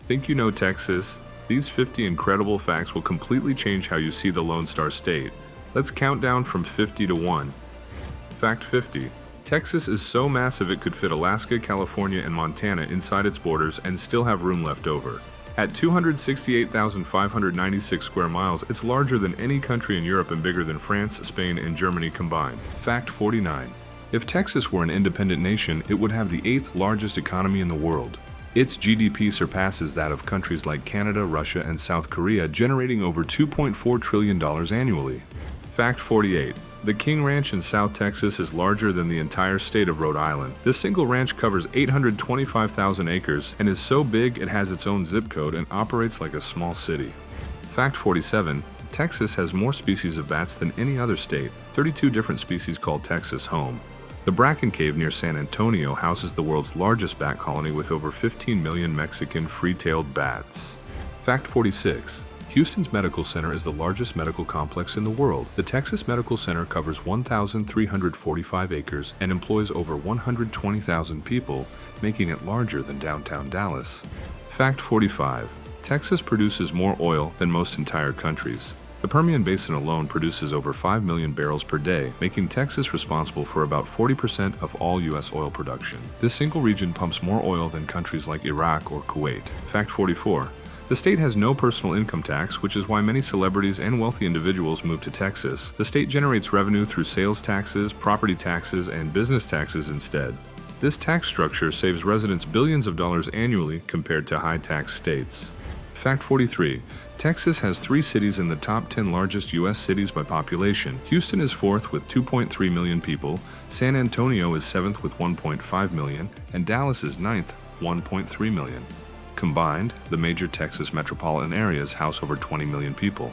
Think you know Texas? These 50 incredible facts will completely change how you see the Lone Star State. Let's count down from 50 to 1. Fact 50. Texas is so massive it could fit Alaska, California, and Montana inside its borders and still have room left over. At 268,596 square miles, it's larger than any country in Europe and bigger than France, Spain, and Germany combined. Fact 49. If Texas were an independent nation, it would have the 8th largest economy in the world. Its GDP surpasses that of countries like Canada, Russia, and South Korea, generating over $2.4 trillion annually. Fact 48. The King Ranch in South Texas is larger than the entire state of Rhode Island. This single ranch covers 825,000 acres and is so big it has its own zip code and operates like a small city. Fact 47. Texas has more species of bats than any other state, 32 different species call Texas home. The Bracken Cave near San Antonio houses the world's largest bat colony with over 15 million Mexican free-tailed bats. Fact 46. Houston's medical center is the largest medical complex in the world. The Texas Medical Center covers 1,345 acres and employs over 120,000 people, making it larger than downtown Dallas. Fact 45. Texas produces more oil than most entire countries. The Permian Basin alone produces over 5 million barrels per day, making Texas responsible for about 40% of all U.S. oil production. This single region pumps more oil than countries like Iraq or Kuwait. Fact 44. The state has no personal income tax, which is why many celebrities and wealthy individuals move to Texas. The state generates revenue through sales taxes, property taxes, and business taxes instead. This tax structure saves residents billions of dollars annually compared to high-tax states. Fact 43. Texas has 3 cities in the top 10 largest U.S. cities by population. Houston is 4th with 2.3 million people, San Antonio is 7th with 1.5 million, and Dallas is 9th, 1.3 million. Combined, the major Texas metropolitan areas house over 20 million people.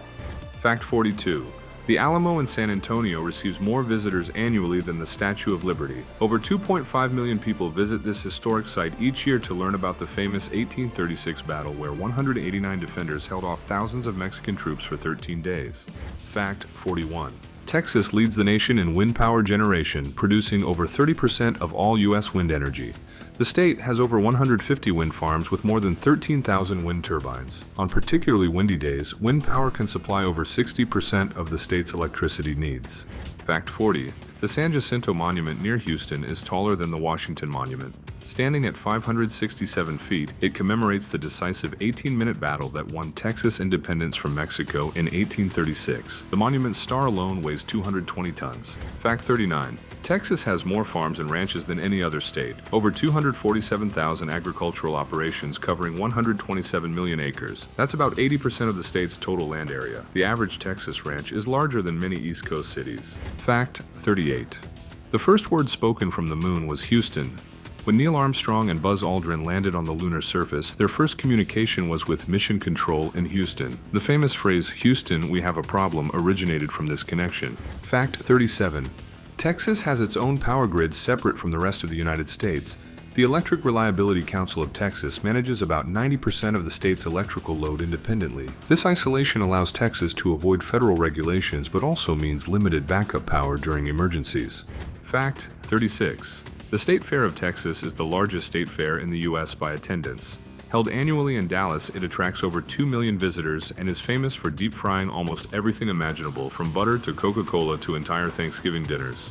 Fact 42. The Alamo in San Antonio receives more visitors annually than the Statue of Liberty. Over 2.5 million people visit this historic site each year to learn about the famous 1836 battle where 189 defenders held off thousands of Mexican troops for 13 days. Fact 41. Texas leads the nation in wind power generation, producing over 30% of all U.S. wind energy. The state has over 150 wind farms with more than 13,000 wind turbines. On particularly windy days, wind power can supply over 60% of the state's electricity needs. Fact 40. The San Jacinto Monument near Houston is taller than the Washington Monument. Standing at 567 feet, it commemorates the decisive 18-minute battle that won Texas independence from Mexico in 1836. The monument's star alone weighs 220 tons. Fact 39. Texas has more farms and ranches than any other state. Over 247,000 agricultural operations covering 127 million acres. That's about 80% of the state's total land area. The average Texas ranch is larger than many East Coast cities. Fact 38. The first word spoken from the moon was Houston. When Neil Armstrong and Buzz Aldrin landed on the lunar surface, their first communication was with Mission Control in Houston. The famous phrase, "Houston, we have a problem," originated from this connection. Fact 37. Texas has its own power grid separate from the rest of the United States. The Electric Reliability Council of Texas manages about 90% of the state's electrical load independently. This isolation allows Texas to avoid federal regulations but also means limited backup power during emergencies. Fact 36. The State Fair of Texas is the largest state fair in the U.S. by attendance. Held annually in Dallas, it attracts over 2 million visitors and is famous for deep frying almost everything imaginable, from butter to Coca-Cola to entire Thanksgiving dinners.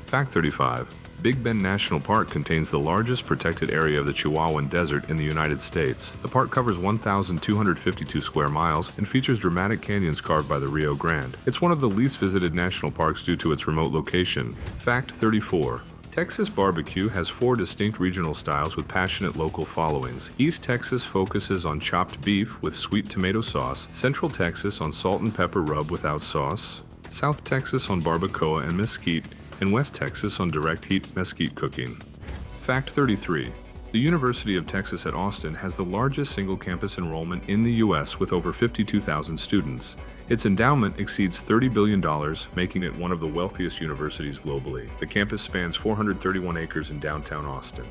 Fact 35. Big Bend National Park contains the largest protected area of the Chihuahuan Desert in the United States. The park covers 1,252 square miles and features dramatic canyons carved by the Rio Grande. It's one of the least visited national parks due to its remote location. Fact 34. Texas barbecue has 4 distinct regional styles with passionate local followings. East Texas focuses on chopped beef with sweet tomato sauce, Central Texas on salt and pepper rub without sauce, South Texas on barbacoa and mesquite, and West Texas on direct heat mesquite cooking. Fact 33. The University of Texas at Austin has the largest single-campus enrollment in the U.S. with over 52,000 students. Its endowment exceeds $30 billion, making it one of the wealthiest universities globally. The campus spans 431 acres in downtown Austin.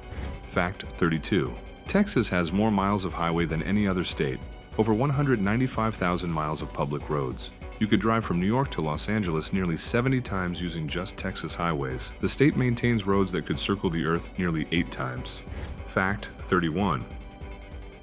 Fact 32. Texas has more miles of highway than any other state, over 195,000 miles of public roads. You could drive from New York to Los Angeles nearly 70 times using just Texas highways. The state maintains roads that could circle the earth nearly 8 times. Fact 31.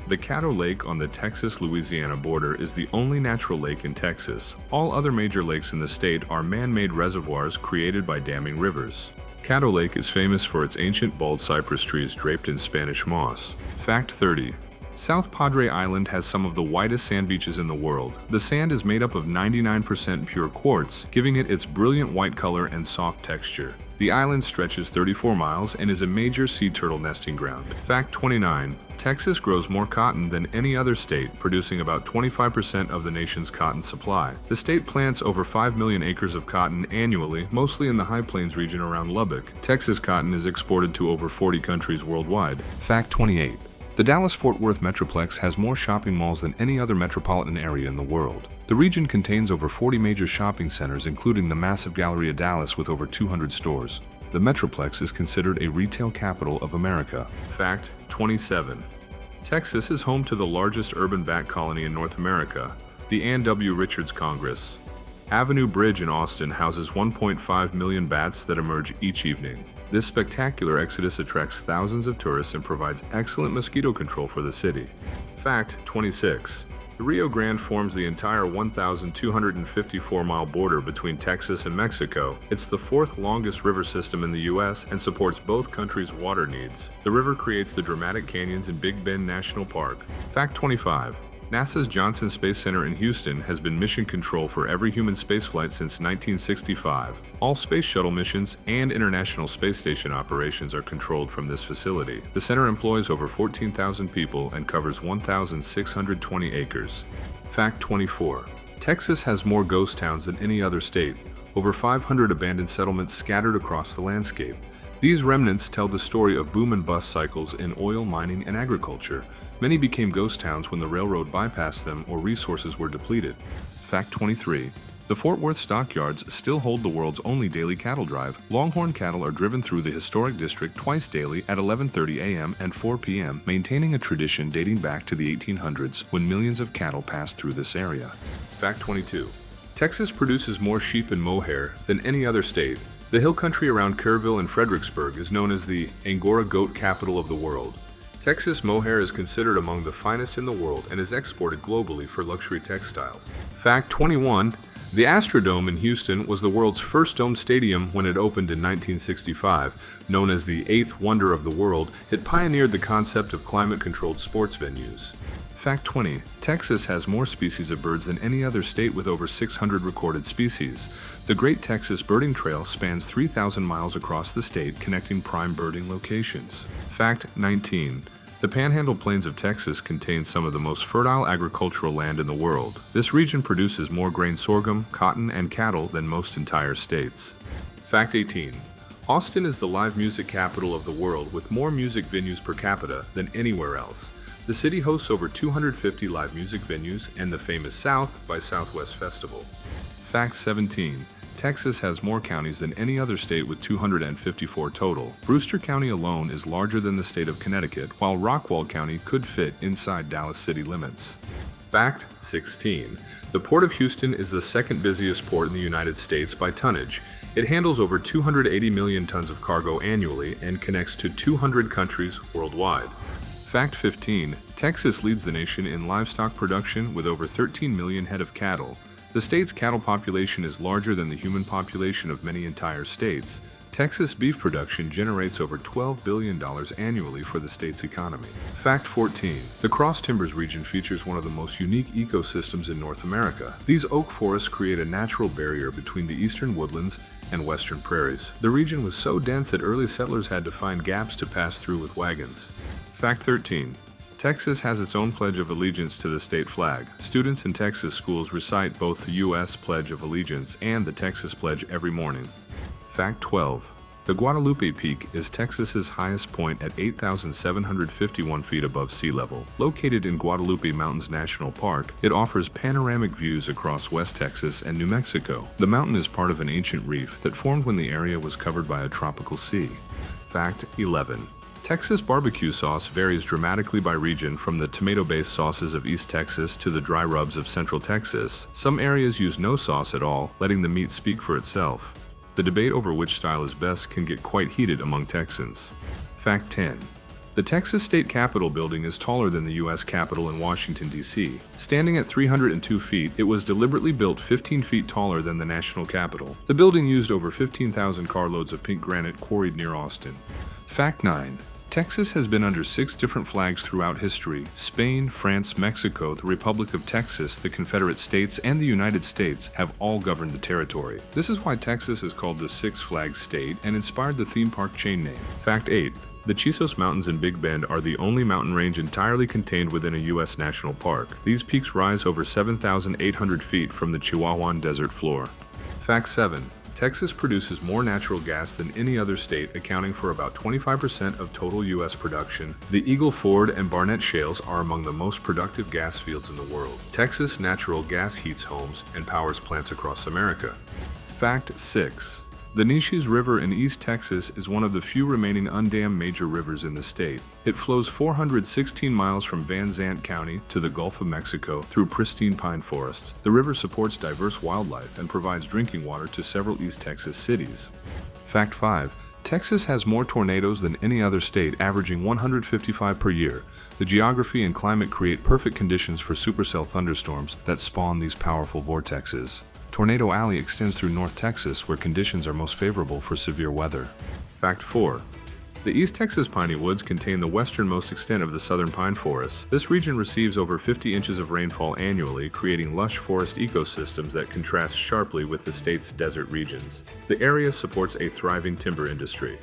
The Caddo Lake on the Texas-Louisiana border is the only natural lake in Texas. All other major lakes in the state are man-made reservoirs created by damming rivers. Caddo Lake is famous for its ancient bald cypress trees draped in Spanish moss. Fact 30. South Padre Island has some of the whitest sand beaches in the world. The sand is made up of 99% pure quartz, giving it its brilliant white color and soft texture. The island stretches 34 miles and is a major sea turtle nesting ground. Fact 29. Texas grows more cotton than any other state, producing about 25% of the nation's cotton supply. The state plants over 5 million acres of cotton annually, mostly in the High Plains region around Lubbock. Texas cotton is exported to over 40 countries worldwide. Fact 28. The Dallas-Fort Worth Metroplex has more shopping malls than any other metropolitan area in the world. The region contains over 40 major shopping centers, including the massive Galleria Dallas with over 200 stores. The Metroplex is considered a retail capital of America. Fact 27. Texas is home to the largest urban bat colony in North America, the Ann W. Richards Congress. Avenue Bridge in Austin houses 1.5 million bats that emerge each evening. This spectacular exodus attracts thousands of tourists and provides excellent mosquito control for the city. Fact 26. The Rio Grande forms the entire 1,254-mile border between Texas and Mexico. It's the fourth longest river system in the U.S. and supports both countries' water needs. The river creates the dramatic canyons in Big Bend National Park. Fact 25. NASA's Johnson Space Center in Houston has been mission control for every human spaceflight since 1965. All space shuttle missions and International Space Station operations are controlled from this facility. The center employs over 14,000 people and covers 1,620 acres. Fact 24. Texas has more ghost towns than any other state, over 500 abandoned settlements scattered across the landscape. These remnants tell the story of boom and bust cycles in oil, mining, and agriculture. Many became ghost towns when the railroad bypassed them or resources were depleted. Fact 23. The Fort Worth stockyards still hold the world's only daily cattle drive. Longhorn cattle are driven through the historic district twice daily at 11:30 a.m. and 4 p.m., maintaining a tradition dating back to the 1800s when millions of cattle passed through this area. Fact 22. Texas produces more sheep and mohair than any other state. The hill country around Kerrville and Fredericksburg is known as the Angora goat capital of the world. Texas mohair is considered among the finest in the world and is exported globally for luxury textiles. Fact 21. The Astrodome in Houston was the world's first domed stadium when it opened in 1965. Known as the eighth wonder of the world, it pioneered the concept of climate-controlled sports venues. Fact 20. Texas has more species of birds than any other state with over 600 recorded species. The Great Texas Birding Trail spans 3,000 miles across the state, connecting prime birding locations. Fact 19. The Panhandle Plains of Texas contains some of the most fertile agricultural land in the world. This region produces more grain, sorghum, cotton, and cattle than most entire states. Fact 18. Austin is the live music capital of the world with more music venues per capita than anywhere else. The city hosts over 250 live music venues and the famous South by Southwest Festival. Fact 17. Texas has more counties than any other state with 254 total. Brewster County alone is larger than the state of Connecticut, while Rockwall County could fit inside Dallas city limits. Fact 16. The Port of Houston is the second busiest port in the United States by tonnage. It handles over 280 million tons of cargo annually and connects to 200 countries worldwide. Fact 15. Texas leads the nation in livestock production with over 13 million head of cattle. The state's cattle population is larger than the human population of many entire states. Texas beef production generates over $12 billion annually for the state's economy. Fact 14. The Cross Timbers region features one of the most unique ecosystems in North America. These oak forests create a natural barrier between the eastern woodlands and western prairies. The region was so dense that early settlers had to find gaps to pass through with wagons. Fact 13. Texas has its own Pledge of Allegiance to the state flag. Students in Texas schools recite both the U.S. Pledge of Allegiance and the Texas Pledge every morning. Fact 12. The Guadalupe Peak is Texas's highest point at 8,751 feet above sea level. Located in Guadalupe Mountains National Park, it offers panoramic views across West Texas and New Mexico. The mountain is part of an ancient reef that formed when the area was covered by a tropical sea. Fact 11. Texas barbecue sauce varies dramatically by region, from the tomato-based sauces of East Texas to the dry rubs of Central Texas. Some areas use no sauce at all, letting the meat speak for itself. The debate over which style is best can get quite heated among Texans. Fact 10. The Texas State Capitol building is taller than the U.S. Capitol in Washington, D.C. Standing at 302 feet, it was deliberately built 15 feet taller than the national Capitol. The building used over 15,000 carloads of pink granite quarried near Austin. Fact 9. Texas has been under 6 different flags throughout history. Spain, France, Mexico, the Republic of Texas, the Confederate States, and the United States have all governed the territory. This is why Texas is called the Six Flags State and inspired the theme park chain name. Fact 8. The Chisos Mountains in Big Bend are the only mountain range entirely contained within a U.S. national park. These peaks rise over 7,800 feet from the Chihuahuan desert floor. Fact 7. Texas produces more natural gas than any other state, accounting for about 25% of total U.S. production. The Eagle Ford and Barnett shales are among the most productive gas fields in the world. Texas natural gas heats homes and powers plants across America. Fact 6. The Neches River in East Texas is one of the few remaining undammed major rivers in the state. It flows 416 miles from Van Zandt County to the Gulf of Mexico through pristine pine forests. The river supports diverse wildlife and provides drinking water to several East Texas cities. Fact 5. Texas has more tornadoes than any other state, averaging 155 per year. The geography and climate create perfect conditions for supercell thunderstorms that spawn these powerful vortexes. Tornado Alley extends through North Texas, where conditions are most favorable for severe weather. Fact 4. The East Texas piney woods contain the westernmost extent of the southern pine forests. This region receives over 50 inches of rainfall annually, creating lush forest ecosystems that contrast sharply with the state's desert regions. The area supports a thriving timber industry.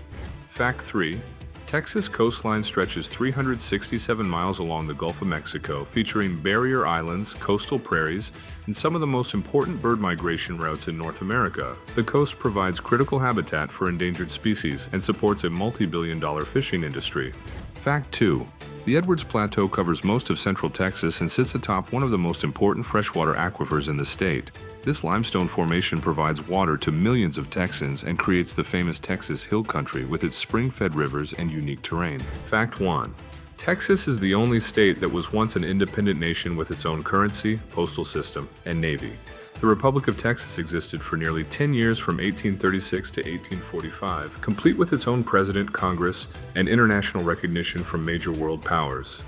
Fact 3. Texas coastline stretches 367 miles along the Gulf of Mexico, featuring barrier islands, coastal prairies, and some of the most important bird migration routes in North America. The coast provides critical habitat for endangered species and supports a multi-billion-dollar fishing industry. Fact 2. The Edwards Plateau covers most of central Texas and sits atop one of the most important freshwater aquifers in the state. This limestone formation provides water to millions of Texans and creates the famous Texas Hill Country with its spring-fed rivers and unique terrain. Fact 1. Texas is the only state that was once an independent nation with its own currency, postal system, and navy. The Republic of Texas existed for nearly 10 years from 1836 to 1845, complete with its own president, Congress, and international recognition from major world powers.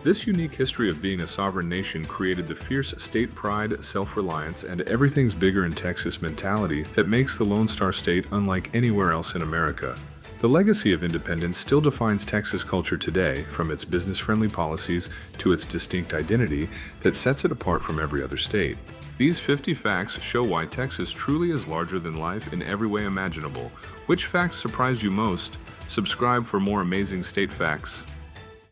This unique history of being a sovereign nation created the fierce state pride, self-reliance, and everything's bigger in Texas mentality that makes the Lone Star State unlike anywhere else in America. The legacy of independence still defines Texas culture today, from its business-friendly policies to its distinct identity that sets it apart from every other state. These 50 facts show why Texas truly is larger than life in every way imaginable. Which facts surprised you most? Subscribe for more amazing state facts.